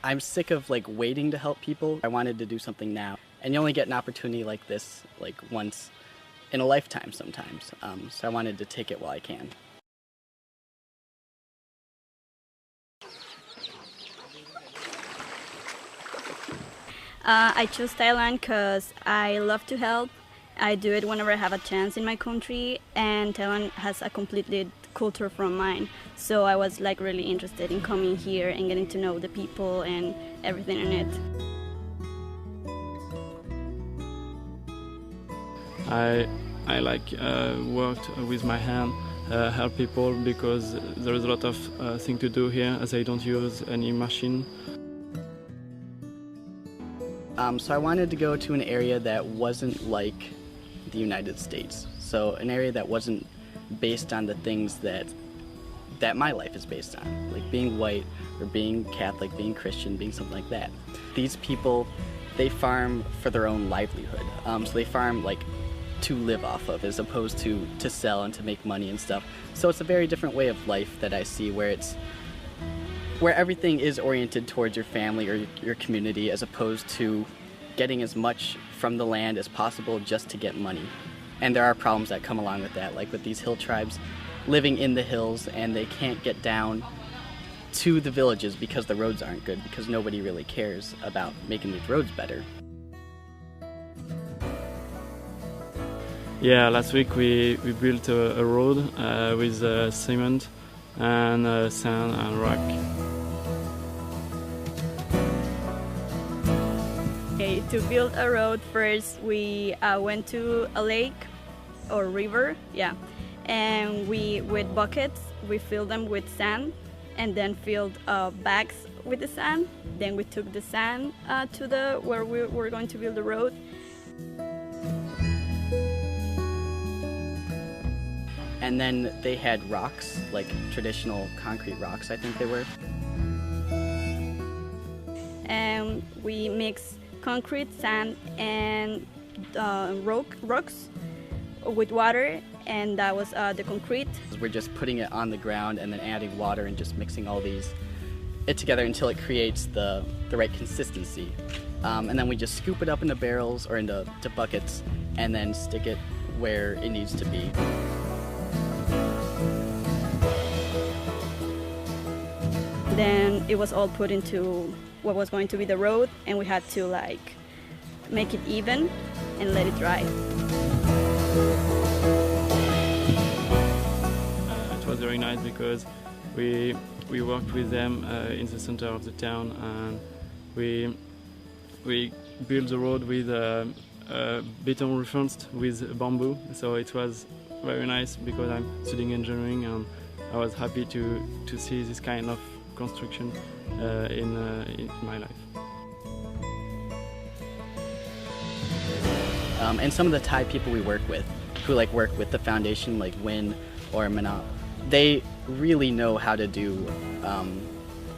I'm sick of like waiting to help people. I wanted to do something now, and you only get an opportunity like this like once in a lifetime sometimes. So I wanted to take it while I can. I chose Thailand because I love to help. I do it whenever I have a chance in my country, and Thailand has a completely culture from mine. So I was like really interested in coming here and getting to know the people and everything in it. I like worked with my hand, help people because there is a lot of thing to do here as I don't use any machine. So I wanted to go to an area that wasn't like the United States. So an area that wasn't based on the things that my life is based on, like being white or being Catholic, being Christian, being something like that. These people, they farm for their own livelihood. So they farm like to live off of as opposed to sell and to make money and stuff. So it's a very different way of life that I see where everything is oriented towards your family or your community as opposed to getting as much from the land as possible just to get money. And there are problems that come along with that, like with these hill tribes living in the hills and they can't get down to the villages because the roads aren't good, because nobody really cares about making these roads better. Yeah, last week we built a road with cement and sand and rock. Okay, to build a road first we went to a lake or river, yeah, and with buckets we filled them with sand and then filled bags with the sand. Then we took the sand to where we were going to build the road. And then they had rocks, like traditional concrete rocks, I think they were. And we mixed concrete, sand, and rocks with water, and that was the concrete. We're just putting it on the ground and then adding water and just mixing all it together until it creates the right consistency. And then we just scoop it up into barrels or into buckets and then stick it where it needs to be. Then it was all put into what was going to be the road, and we had to like make it even and let it dry. It was very nice because we worked with them in the center of the town, and we built the road with beton reinforced with bamboo. So it was very nice because I'm studying engineering, and I was happy to see this kind of construction in my life. And some of the Thai people we work with, who like work with the foundation, like Win or Manap, they really know how to do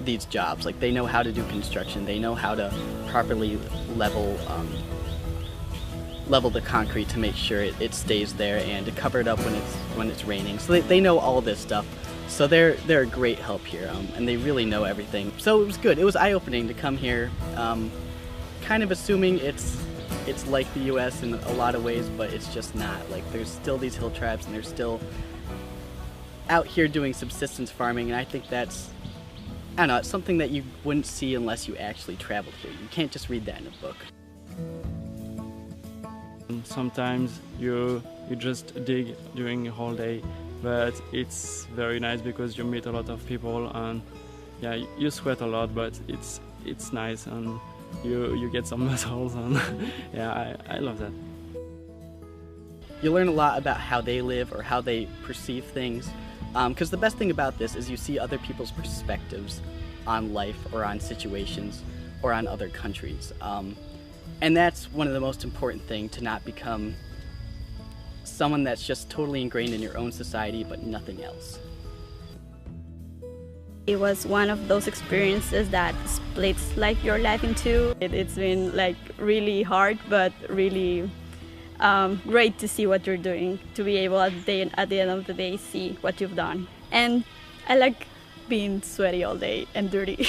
these jobs. Like they know how to do construction. They know how to properly level the concrete to make sure it stays there and to cover it up when it's raining. So they know all this stuff. So they're a great help here, and they really know everything. So it was good. It was eye-opening to come here, kind of assuming it's like the U.S. in a lot of ways, but it's just not. Like there's still these hill tribes, and they're still out here doing subsistence farming, and I think that's, I don't know, it's something that you wouldn't see unless you actually traveled here. You can't just read that in a book. Sometimes you just dig during a whole day, but it's very nice because you meet a lot of people, and yeah, you sweat a lot, but it's nice, and you get some muscles, and yeah, I love that. You learn a lot about how they live or how they perceive things, because the best thing about this is you see other people's perspectives on life or on situations or on other countries. And that's one of the most important things, to not become someone that's just totally ingrained in your own society but nothing else. It was one of those experiences that splits like your life in two. It's been like really hard, but really great to see what you're doing, to be able at the end of the day see what you've done. And I like being sweaty all day and dirty.